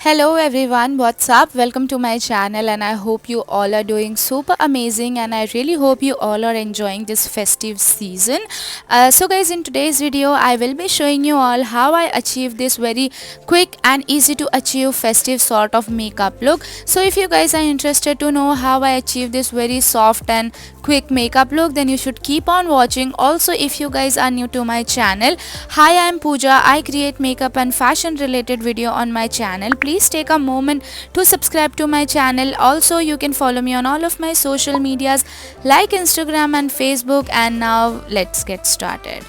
Hello everyone, what's up? Welcome to my channel and I hope you all are doing super amazing and I really hope you all are enjoying this festive season. So guys, in today's video I will be showing you all how I achieve this very quick and easy to achieve festive sort of makeup look. So if you guys are interested to know how I achieve this very soft and quick makeup look, then you should keep on watching. Also, if you guys are new to my channel, hi, I am Pooja. I create makeup and fashion related video on my channel. Please take a moment to subscribe to my channel. Also, you can follow me on all of my social medias like Instagram and Facebook. And now let's get started.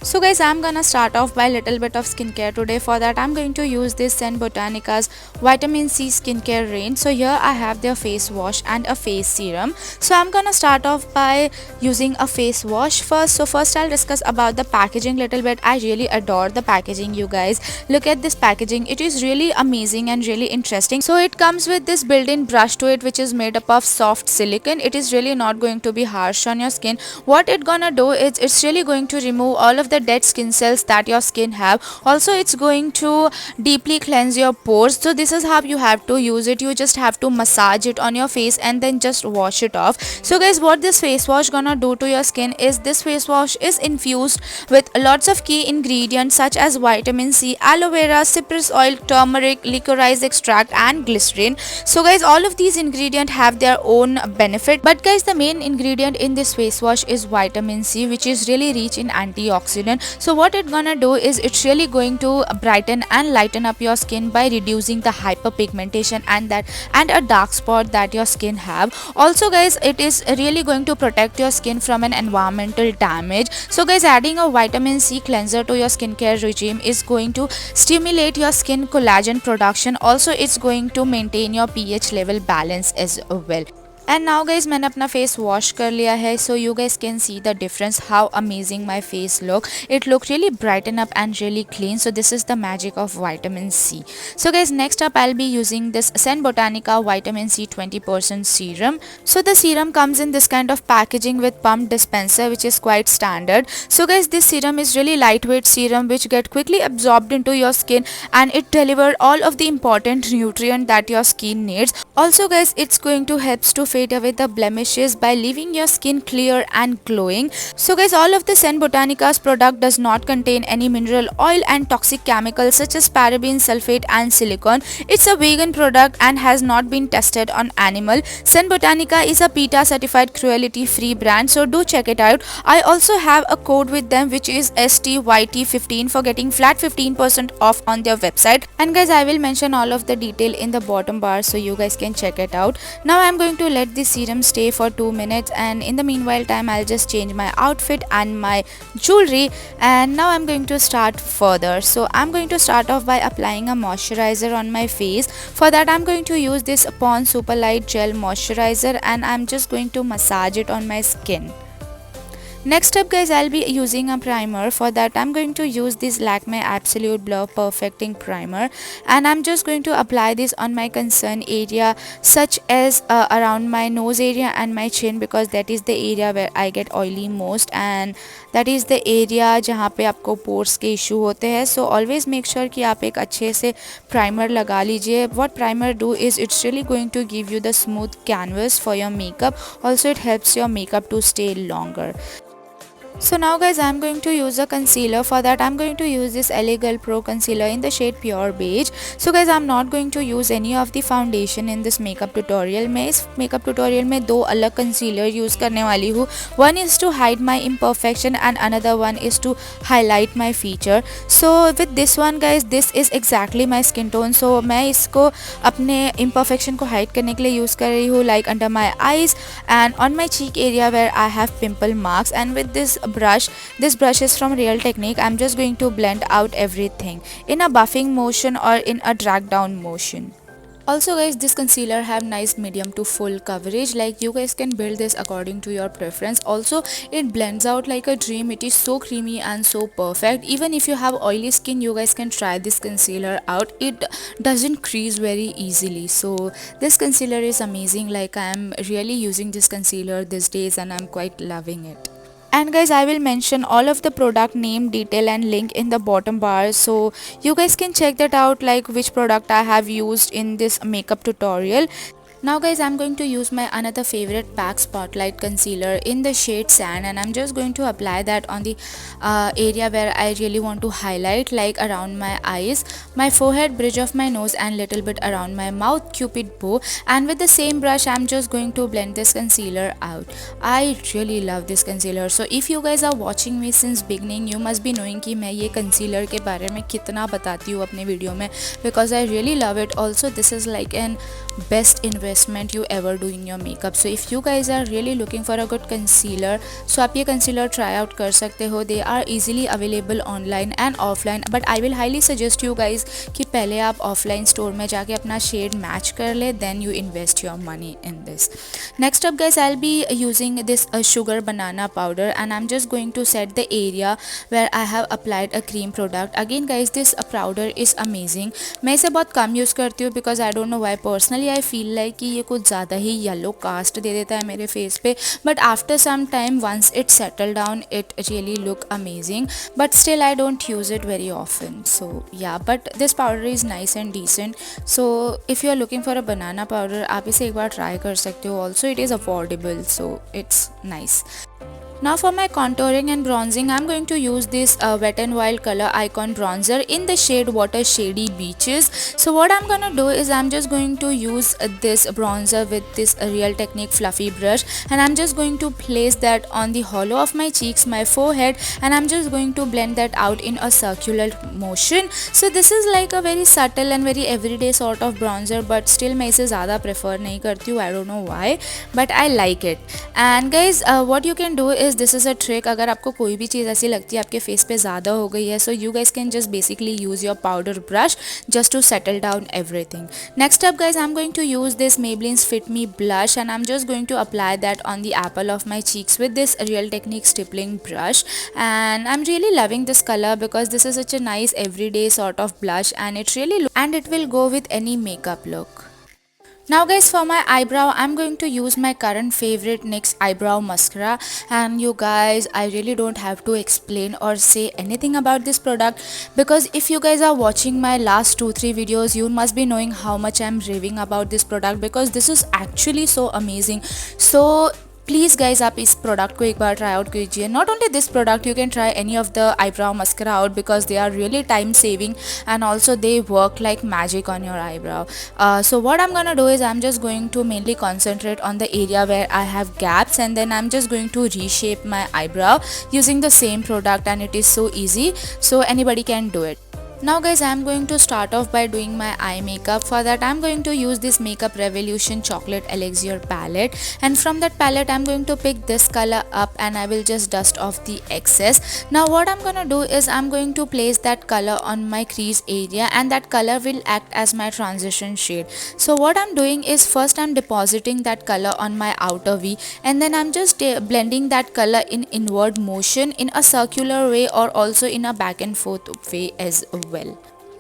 So guys, I'm gonna start off by a little bit of skincare today. For that I'm going to use this Sen Botanica's vitamin C skincare range. So here I have their face wash and a face serum. So I'm gonna start off by using a face wash first. So first I'll discuss about the packaging little bit. I really adore the packaging, you guys. Look at this packaging. It is really amazing and really interesting. So it comes with this built-in brush to it, which is made up of soft silicone. It is really not going to be harsh on your skin. What it gonna do is it's really going to remove all of the dead skin cells that your skin have. Also, it's going to deeply cleanse your pores. So this is how you have to use it. You just have to massage it on your face and then just wash it off. So guys, what this face wash gonna do to your skin is this face wash is infused with lots of key ingredients such as vitamin C, aloe vera, cypress oil, turmeric, licorice extract and glycerin. So guys, all of these ingredients have their own benefit, but guys, the main ingredient in this face wash is vitamin C, which is really rich in antioxidant. So what it gonna do is it's really going to brighten and lighten up your skin by reducing the hyperpigmentation and a dark spot that your skin have. Also guys, it is really going to protect your skin from an environmental damage. So guys, adding a vitamin C cleanser to your skincare regime is going to stimulate your skin collagen production. Also, it's going to maintain your pH level balance as well. And now guys मैंने अपना face wash कर लिया है. So you guys can see the difference how amazing my face look. It look really brighten up and really clean. So this is the magic of vitamin C. So guys, next up I'll be using this Sen Botanica vitamin C 20% serum. So the serum comes in this kind of packaging with pump dispenser, which is quite standard. So guys, this serum is really lightweight serum which get quickly absorbed into your skin and it deliver all of the important nutrient that your skin needs. Also guys, it's going to help to fade away the blemishes by leaving your skin clear and glowing. So guys, all of the Sen Botanica's product does not contain any mineral oil and toxic chemicals such as paraben, sulfate and silicone. It's a vegan product and has not been tested on animal. Sen Botanica is a PETA certified cruelty free brand, so do check it out. I also have a code with them which is STYT15 for getting flat 15% off on their website. And guys, I will mention all of the detail in the bottom bar so you guys can check it out. Now I'm going to let this serum stay for 2 minutes, and in the meanwhile time I'll just change my outfit and my jewelry. And now I'm going to start further. So I'm going to start off by applying a moisturizer on my face. For that I'm going to use this Pond's Super Light Gel Moisturizer and I'm just going to massage it on my skin. Next up guys, I'll be using a primer. For that I'm going to use this Lakme Absolute Blur Perfecting Primer and I'm just going to apply this on my concern area such as around my nose area and my chin, because that is the area where I get oily most and that is the area जहाँ पे आपको pores के issue होते हैं. So always make sure कि आप एक अच्छे से primer लगा लीजिए. What primer do is it's really going to give you the smooth canvas for your makeup. Also it helps your makeup to stay longer. So now guys, I'm going to use a concealer. For that I'm going to use this LA Girl Pro concealer in the shade Pure Beige. So guys, I'm not going to use any of the foundation in this makeup tutorial. मैं इस makeup tutorial में दो अलग concealer use करने वाली हूँ. One is to hide my imperfection and another one is to highlight my feature. So with this one guys, this is exactly my skin tone. So मैं इसको अपने imperfection को hide करने के लिए use कर रही हूँ, like under my eyes and on my cheek area where I have pimple marks. And with this brush is from Real Technique. I'm just going to blend out everything in a buffing motion or in a drag down motion. Also guys, this concealer have nice medium to full coverage. Like you guys can build this according to your preference. Also it blends out like a dream. It is so creamy and so perfect. Even if you have oily skin, you guys can try this concealer out. It doesn't crease very easily. So this concealer is amazing. Like I am really using this concealer these days and I'm quite loving it. And guys, I will mention all of the product name, detail and link in the bottom bar, so you guys can check that out, like which product I have used in this makeup tutorial. Now guys, I'm going to use my another favorite PAC Spotlight Concealer in the shade Sand, and I'm just going to apply that on the area where I really want to highlight, like around my eyes, my forehead, bridge of my nose and little bit around my mouth, cupid bow. And with the same brush, I'm just going to blend this concealer out. I really love this concealer. So if you guys are watching me since beginning, you must be knowing कि मैं ये concealer के बारे में कितना बताती हूँ अपने वीडियो में, because I really love it. Also, this is like an best investment you ever do in your makeup. So if you guys are really looking for a good concealer, so आप ये concealer try out कर सकते हो. They are easily available online and offline, but I will highly suggest you guys कि पहले आप offline store में जाके अपना shade match कर ले, then you invest your money in this. Next up guys, I'll be using this sugar banana powder, and I'm just going to set the area where I have applied a cream product. Again guys, this powder is amazing. मैं इसे बहुत कम use करती हूँ because I don't know why personally I feel like कि ये कुछ ज़्यादा ही yellow cast दे देता है मेरे फेस पे, but after some time once it settle down it really look amazing, but still I don't use it very often. So yeah, but this powder is nice and decent. So if you are looking for a banana powder, आप इसे एक बार try कर सकते हो. Also it is affordable, so it's nice. Now for my contouring and bronzing, I'm going to use this Wet n Wild Color Icon Bronzer in the shade Water Shady Beaches. So what I'm gonna do is I'm just going to use this bronzer with this Real Technique fluffy brush, and I'm just going to place that on the hollow of my cheeks, my forehead, and I'm just going to blend that out in a circular motion. So this is like a very subtle and very everyday sort of bronzer, but still मैं इसे ज़्यादा prefer नहीं करती हूँ. I don't know why, but I like it. And guys, what you can do is this is a trick. अगर आपको कोई भी चीज़ ऐसी लगती है आपके फेस पे ज़्यादा हो गई है, so you guys can just basically use your powder brush just to settle down everything. Next up guys, I'm going to use this Maybelline's Fit Me blush, and I'm just going to apply that on the apple of my cheeks with this Real Technique stippling brush. And I'm really loving this color because this is such a nice everyday sort of blush, and it will go with any makeup look. Now guys, for my eyebrow, I'm going to use my current favorite NYX eyebrow mascara, and you guys, I really don't have to explain or say anything about this product, because if you guys are watching my last 2-3 videos, you must be knowing how much I'm raving about this product, because this is actually so amazing. So please guys आप इस product को एक बार try out कीजिए. Not only this product, you can try any of the eyebrow mascara out because they are really time saving and also they work like magic on your eyebrow. So what I'm gonna do is I'm just going to mainly concentrate on the area where I have gaps, and then I'm just going to reshape my eyebrow using the same product, and it is so easy, so anybody can do it. Now guys, I'm going to start off by doing my eye makeup. For that, I'm going to use this Makeup Revolution Chocolate Elixir palette, and from that palette I'm going to pick this color up, and I will just dust off the excess. Now what I'm gonna do is I'm going to place that color on my crease area, and that color will act as my transition shade. So what I'm doing is first I'm depositing that color on my outer V, and then I'm just blending that color in inward motion in a circular way, or also in a back and forth way as well.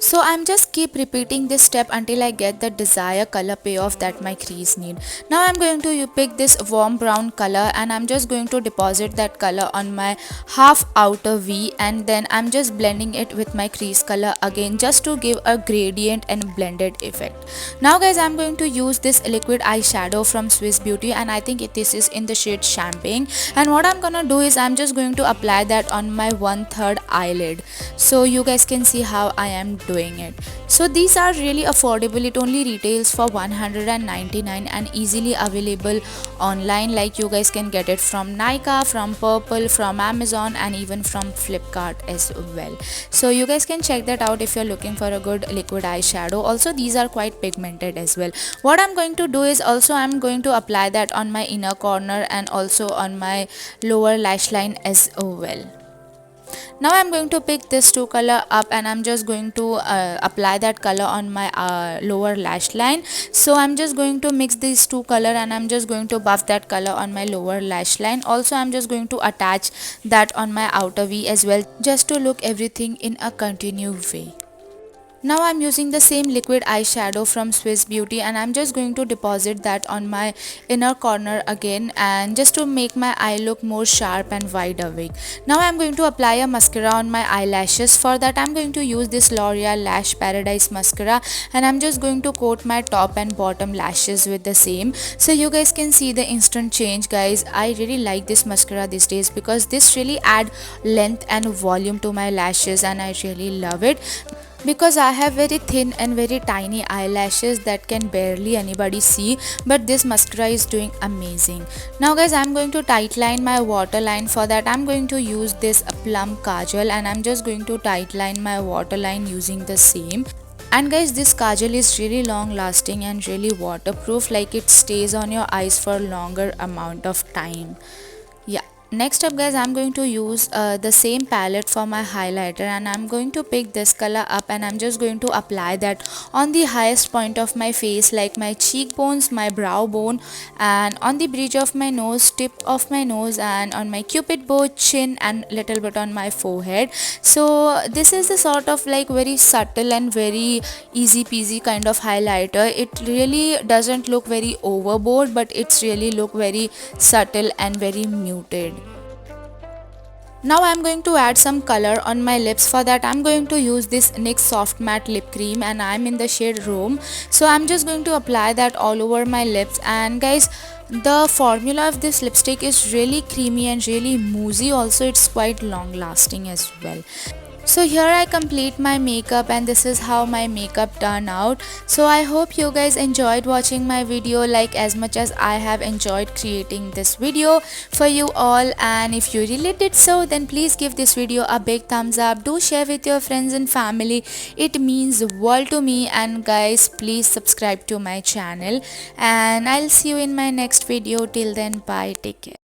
So I'm just keep repeating this step until I get the desired color payoff that my crease need. Now I'm going to pick this warm brown color, and I'm just going to deposit that color on my half outer V, and then I'm just blending it with my crease color again, just to give a gradient and blended effect. Now guys, I'm going to use this liquid eyeshadow from Swiss Beauty, and I think this is in the shade Champagne. And what I'm gonna do is I'm just going to apply that on my 1/3 eyelid, so you guys can see how I am doing it. So these are really affordable. It only retails for 199 and easily available online. Like you guys can get it from Nykaa, from Purple, from Amazon, and even from Flipkart as well. So you guys can check that out if you're looking for a good liquid eyeshadow. Also these are quite pigmented as well. What I'm going to do is also I'm going to apply that on my inner corner and also on my lower lash line as well. Now I'm going to pick this two color up, and I'm just going to apply that color on my lower lash line. So I'm just going to mix these two color, and I'm just going to buff that color on my lower lash line. Also I'm just going to attach that on my outer V as well, just to look everything in a continued way. Now I'm using the same liquid eyeshadow from Swiss Beauty, and I'm just going to deposit that on my inner corner again, and just to make my eye look more sharp and wide awake. Now I'm going to apply a mascara on my eyelashes. For that I'm going to use this L'Oreal Lash Paradise mascara, and I'm just going to coat my top and bottom lashes with the same, so you guys can see the instant change. Guys, I really like this mascara these days because this really add length and volume to my lashes, and I really love it because I have very thin and very tiny eyelashes that can barely anybody see, but this mascara is doing amazing. Now guys, I'm going to tightline my waterline. For that I'm going to use this plum kajal, and I'm just going to tightline my waterline using the same. And guys, this kajal is really long lasting and really waterproof, like it stays on your eyes for longer amount of time. Yeah. Next up guys, I'm going to use the same palette for my highlighter, and I'm going to pick this color up, and I'm just going to apply that on the highest point of my face, like my cheekbones, my brow bone, and on the bridge of my nose, tip of my nose, and on my cupid bow, chin, and little bit on my forehead. So this is the sort of like very subtle and very easy peasy kind of highlighter. It really doesn't look very overboard, but it's really look very subtle and very muted. Now I'm going to add some color on my lips. For that I'm going to use this NYX Soft Matte Lip Cream, and I'm in the shade Rome. So I'm just going to apply that all over my lips. And guys, the formula of this lipstick is really creamy and really moussey. Also it's quite long lasting as well. So here I complete my makeup, and this is how my makeup turned out. So I hope you guys enjoyed watching my video like as much as I have enjoyed creating this video for you all. And if you really did so, then please give this video a big thumbs up. Do share with your friends and family. It means the world to me. And guys, please subscribe to my channel, and I'll see you in my next video. Till then, bye, take care.